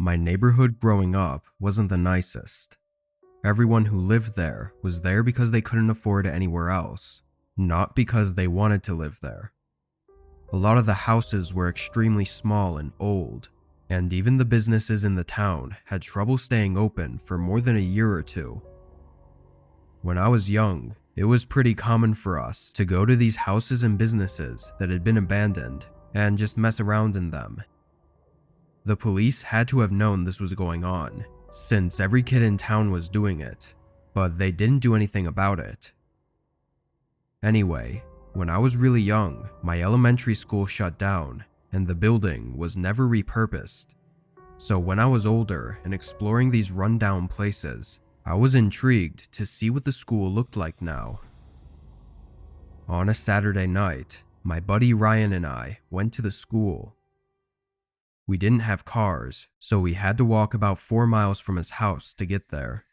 My neighborhood growing up wasn't the nicest. Everyone who lived there was there because they couldn't afford anywhere else, not because they wanted to live there. A lot of the houses were extremely small and old, and even the businesses in the town had trouble staying open for more than a year or two. When I was young, it was pretty common for us to go to these houses and businesses that had been abandoned and just mess around in them. The police had to have known this was going on, since every kid in town was doing it, but they didn't do anything about it. Anyway, when I was really young, my elementary school shut down, and the building was never repurposed. So when I was older and exploring these rundown places, I was intrigued to see what the school looked like now. On a Saturday night, my buddy Ryan and I went to the school. We didn't have cars, so we had to walk about 4 miles from his house to get there.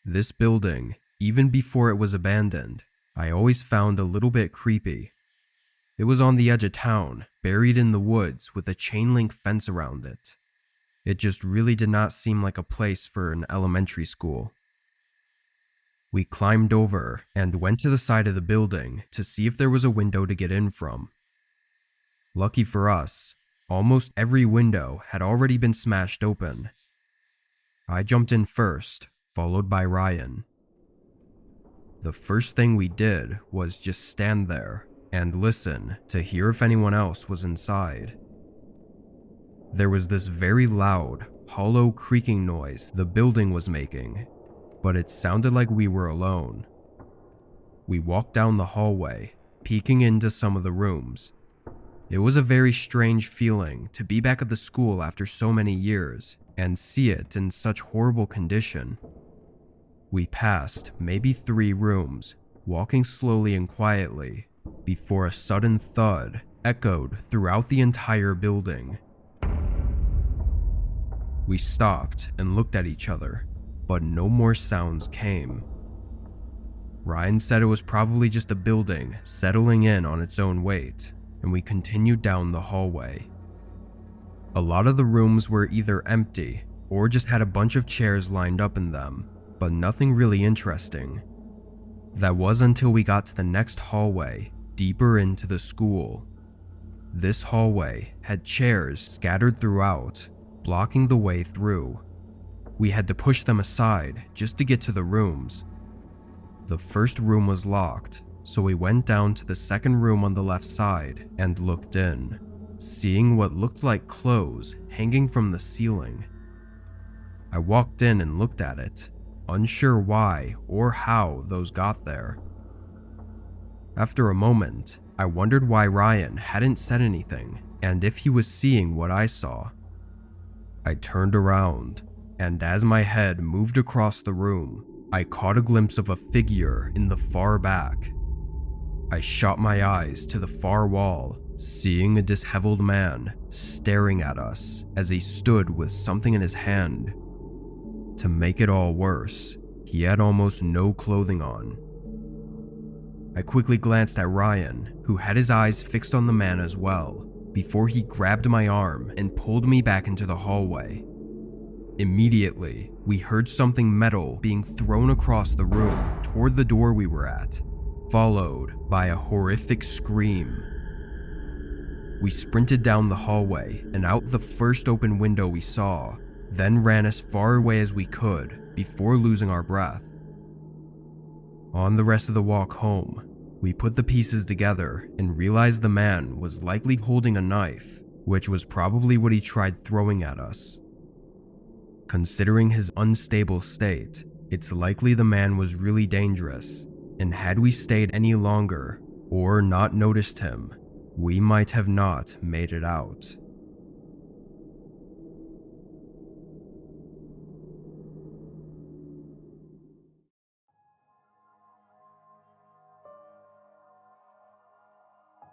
This building, even before it was abandoned, I always found a little bit creepy. It was on the edge of town, buried in the woods with a chain link fence around it. It just really did not seem like a place for an elementary school. We climbed over and went to the side of the building to see if there was a window to get in from. Lucky for us, almost every window had already been smashed open. I jumped in first, followed by Ryan. The first thing we did was just stand there and listen to hear if anyone else was inside. There was this very loud, hollow creaking noise the building was making, but it sounded like we were alone. We walked down the hallway, peeking into some of the rooms. It was a very strange feeling to be back at the school after so many years and see it in such horrible condition. We passed maybe 3 rooms, walking slowly and quietly, before a sudden thud echoed throughout the entire building. We stopped and looked at each other, but no more sounds came. Ryan said it was probably just a building settling in on its own weight, and we continued down the hallway. A lot of the rooms were either empty or just had a bunch of chairs lined up in them, but nothing really interesting. That was until we got to the next hallway, deeper into the school. This hallway had chairs scattered throughout, blocking the way through. We had to push them aside just to get to the rooms. The first room was locked, so we went down to the second room on the left side and looked in, seeing what looked like clothes hanging from the ceiling. I walked in and looked at it, unsure why or how those got there. After a moment, I wondered why Ryan hadn't said anything and if he was seeing what I saw. I turned around, and as my head moved across the room, I caught a glimpse of a figure in the far back. I shot my eyes to the far wall, seeing a disheveled man staring at us as he stood with something in his hand. To make it all worse, he had almost no clothing on. I quickly glanced at Ryan, who had his eyes fixed on the man as well, before he grabbed my arm and pulled me back into the hallway. Immediately, we heard something metal being thrown across the room toward the door we were at, followed by a horrific scream. We sprinted down the hallway and out the first open window we saw, then ran as far away as we could before losing our breath. On the rest of the walk home, we put the pieces together and realized the man was likely holding a knife, which was probably what he tried throwing at us. Considering his unstable state, it's likely the man was really dangerous, and had we stayed any longer or not noticed him, we might have not made it out.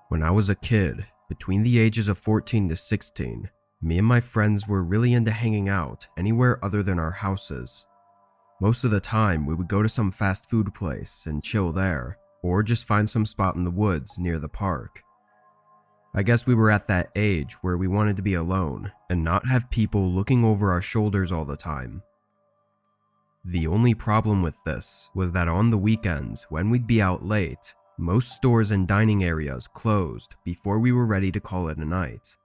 When I was a kid, between the ages of 14 to 16, me and my friends were really into hanging out anywhere other than our houses. Most of the time, we would go to some fast food place and chill there, or just find some spot in the woods near the park. I guess we were at that age where we wanted to be alone and not have people looking over our shoulders all the time. The only problem with this was that on the weekends, when we'd be out late, most stores and dining areas closed before we were ready to call it a night.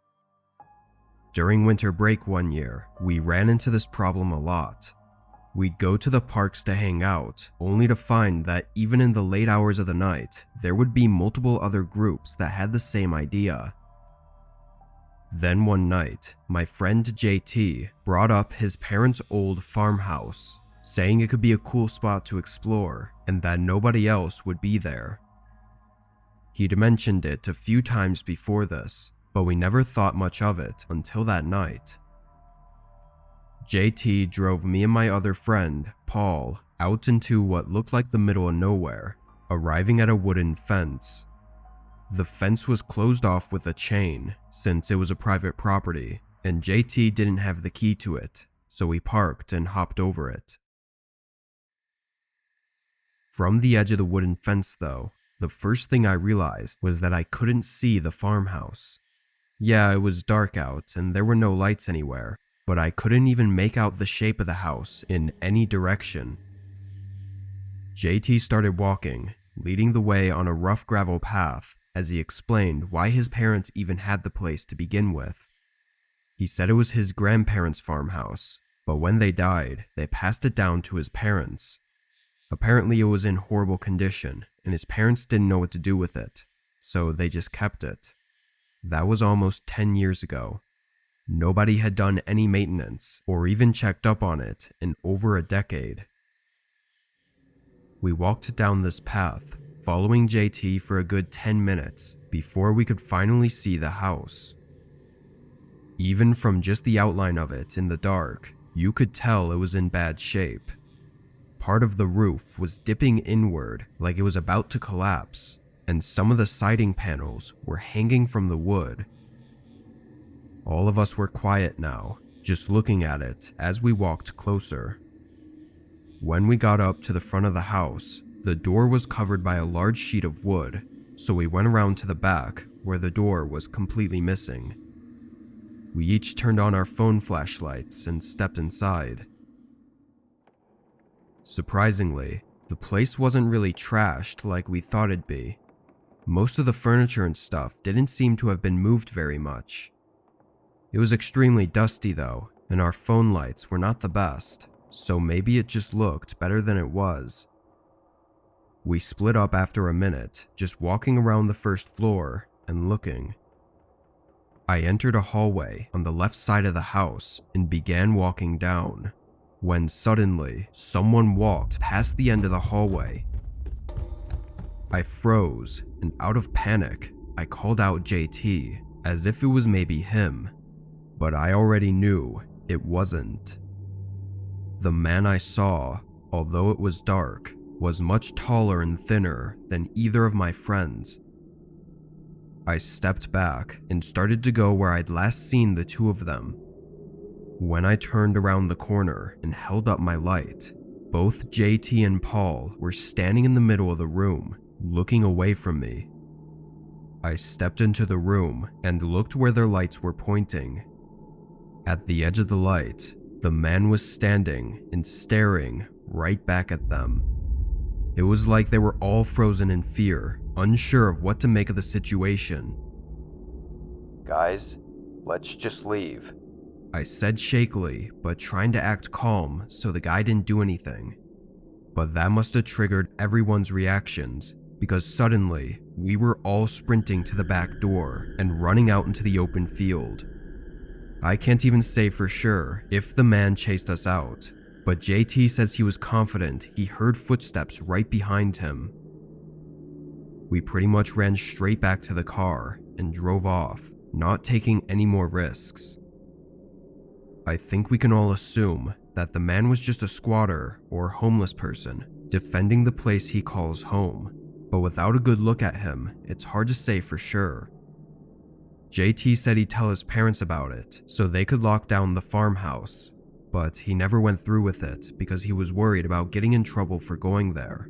During winter break one year, we ran into this problem a lot. We'd go to the parks to hang out, only to find that even in the late hours of the night, there would be multiple other groups that had the same idea. Then one night, my friend JT brought up his parents' old farmhouse, saying it could be a cool spot to explore and that nobody else would be there. He'd mentioned it a few times before this, but we never thought much of it until that night. JT drove me and my other friend, Paul, out into what looked like the middle of nowhere, arriving at a wooden fence. The fence was closed off with a chain, since it was a private property, and JT didn't have the key to it, so we parked and hopped over it. From the edge of the wooden fence, though, the first thing I realized was that I couldn't see the farmhouse. Yeah, it was dark out and there were no lights anywhere, but I couldn't even make out the shape of the house in any direction. JT started walking, leading the way on a rough gravel path, as he explained why his parents even had the place to begin with. He said it was his grandparents' farmhouse, but when they died, they passed it down to his parents. Apparently it was in horrible condition, and his parents didn't know what to do with it, so they just kept it. That was almost 10 years ago. Nobody had done any maintenance or even checked up on it in over a decade. We walked down this path, following JT for a good 10 minutes before we could finally see the house. Even from just the outline of it in the dark, you could tell it was in bad shape. Part of the roof was dipping inward like it was about to collapse, and some of the siding panels were hanging from the wood. All of us were quiet now, just looking at it as we walked closer. When we got up to the front of the house, the door was covered by a large sheet of wood, so we went around to the back where the door was completely missing. We each turned on our phone flashlights and stepped inside. Surprisingly, the place wasn't really trashed like we thought it'd be. Most of the furniture and stuff didn't seem to have been moved very much. It was extremely dusty though, and our phone lights were not the best, so maybe it just looked better than it was. We split up after a minute, just walking around the first floor and looking. I entered a hallway on the left side of the house and began walking down, when suddenly someone walked past the end of the hallway. I froze, and out of panic, I called out JT as if it was maybe him, but I already knew it wasn't. The man I saw, although it was dark, was much taller and thinner than either of my friends. I stepped back and started to go where I'd last seen the two of them. When I turned around the corner and held up my light, both JT and Paul were standing in the middle of the room, looking away from me. I stepped into the room and looked where their lights were pointing. At the edge of the light, the man was standing and staring right back at them. It was like they were all frozen in fear, unsure of what to make of the situation. "Guys, let's just leave," I said shakily, but trying to act calm so the guy didn't do anything. But that must have triggered everyone's reactions, because suddenly we were all sprinting to the back door and running out into the open field. I can't even say for sure if the man chased us out, but JT says he was confident he heard footsteps right behind him. We pretty much ran straight back to the car and drove off, not taking any more risks. I think we can all assume that the man was just a squatter or homeless person defending the place he calls home, but without a good look at him, it's hard to say for sure. JT said he'd tell his parents about it so they could lock down the farmhouse, but he never went through with it because he was worried about getting in trouble for going there.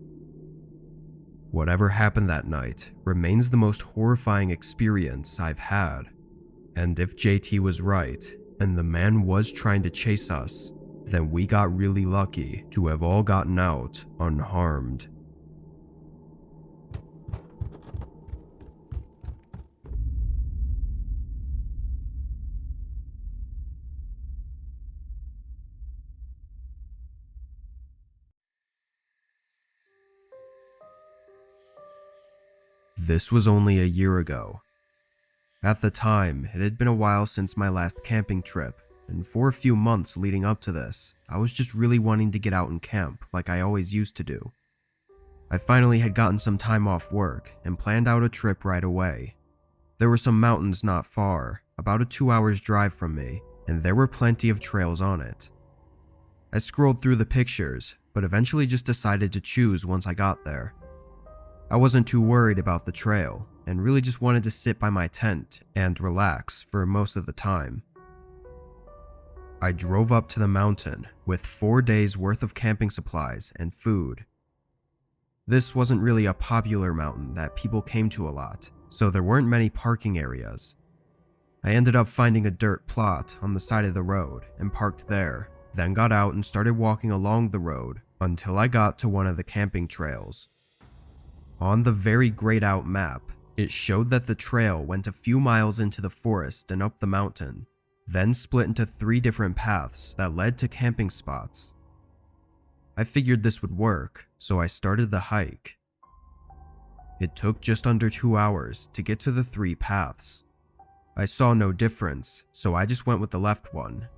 Whatever happened that night remains the most horrifying experience I've had. And if JT was right, and the man was trying to chase us, then we got really lucky to have all gotten out unharmed. This was only a year ago. At the time, it had been a while since my last camping trip, and for a few months leading up to this, I was just really wanting to get out and camp like I always used to do. I finally had gotten some time off work and planned out a trip right away. There were some mountains not far, about a 2 hours drive from me, and there were plenty of trails on it. I scrolled through the pictures, but eventually just decided to choose once I got there. I wasn't too worried about the trail, and really just wanted to sit by my tent and relax for most of the time. I drove up to the mountain with 4 days worth of camping supplies and food. This wasn't really a popular mountain that people came to a lot, so there weren't many parking areas. I ended up finding a dirt plot on the side of the road and parked there, then got out and started walking along the road until I got to one of the camping trails. On the very grayed out map, it showed that the trail went a few miles into the forest and up the mountain, then split into 3 different paths that led to camping spots. I figured this would work, so I started the hike. It took just under 2 hours to get to the 3 paths. I saw no difference, so I just went with the left one.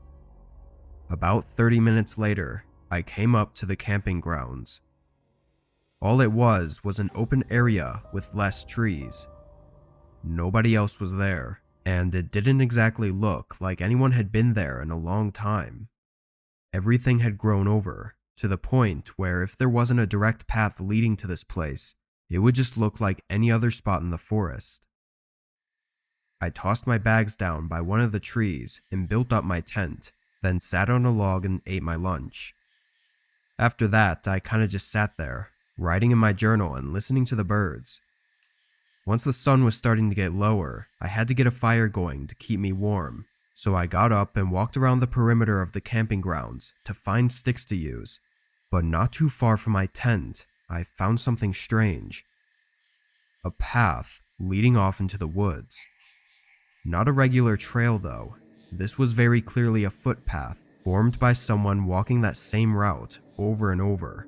About 30 minutes later, I came up to the camping grounds. All it was an open area with less trees. Nobody else was there, and it didn't exactly look like anyone had been there in a long time. Everything had grown over, to the point where if there wasn't a direct path leading to this place, it would just look like any other spot in the forest. I tossed my bags down by one of the trees and built up my tent, then sat on a log and ate my lunch. After that, I kinda just sat there, writing in my journal and listening to the birds. Once the sun was starting to get lower, I had to get a fire going to keep me warm, so I got up and walked around the perimeter of the camping grounds to find sticks to use. But not too far from my tent, I found something strange. A path leading off into the woods. Not a regular trail though. This was very clearly a footpath formed by someone walking that same route over and over.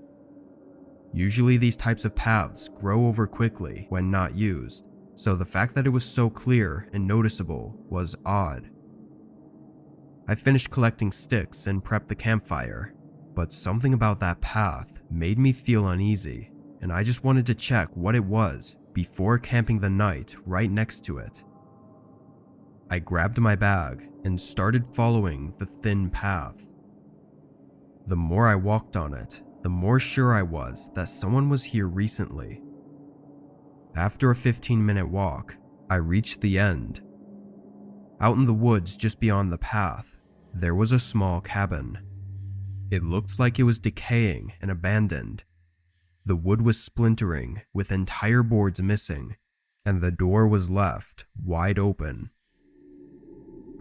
Usually these types of paths grow over quickly when not used, so the fact that it was so clear and noticeable was odd. I finished collecting sticks and prepped the campfire, but something about that path made me feel uneasy, and I just wanted to check what it was before camping the night right next to it. I grabbed my bag and started following the thin path. The more I walked on it, the more sure I was that someone was here recently. After a 15-minute walk, I reached the end. Out in the woods just beyond the path, there was a small cabin. It looked like it was decaying and abandoned. The wood was splintering with entire boards missing, and the door was left wide open.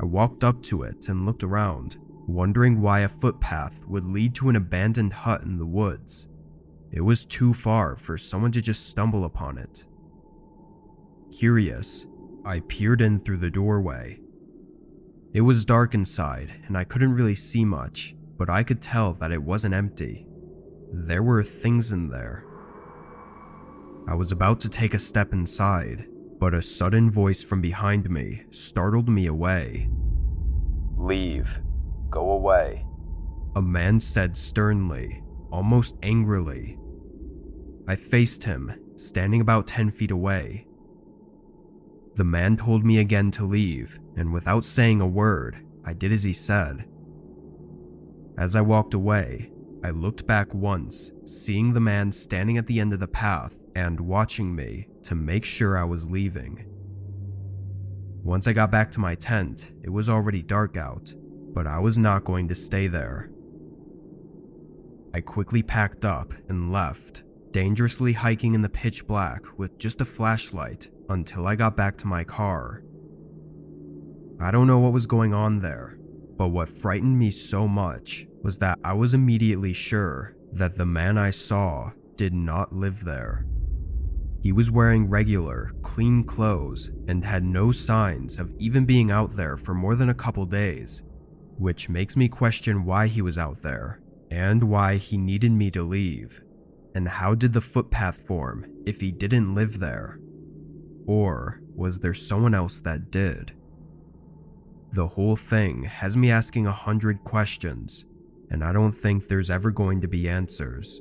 I walked up to it and looked around, wondering why a footpath would lead to an abandoned hut in the woods. It was too far for someone to just stumble upon it. Curious, I peered in through the doorway. It was dark inside and I couldn't really see much, but I could tell that it wasn't empty. There were things in there. I was about to take a step inside, but a sudden voice from behind me startled me away. "Leave. Go away," a man said sternly, almost angrily. I faced him, standing about 10 feet away. The man told me again to leave, and without saying a word, I did as he said. As I walked away, I looked back once, seeing the man standing at the end of the path and watching me to make sure I was leaving. Once I got back to my tent, it was already dark out, but I was not going to stay there. I quickly packed up and left, dangerously hiking in the pitch black with just a flashlight until I got back to my car. I don't know what was going on there, but what frightened me so much was that I was immediately sure that the man I saw did not live there. He was wearing regular, clean clothes and had no signs of even being out there for more than a couple days, which makes me question why he was out there and why he needed me to leave. And how did the footpath form if he didn't live there? Or was there someone else that did? The whole thing has me asking 100 questions, and I don't think there's ever going to be answers.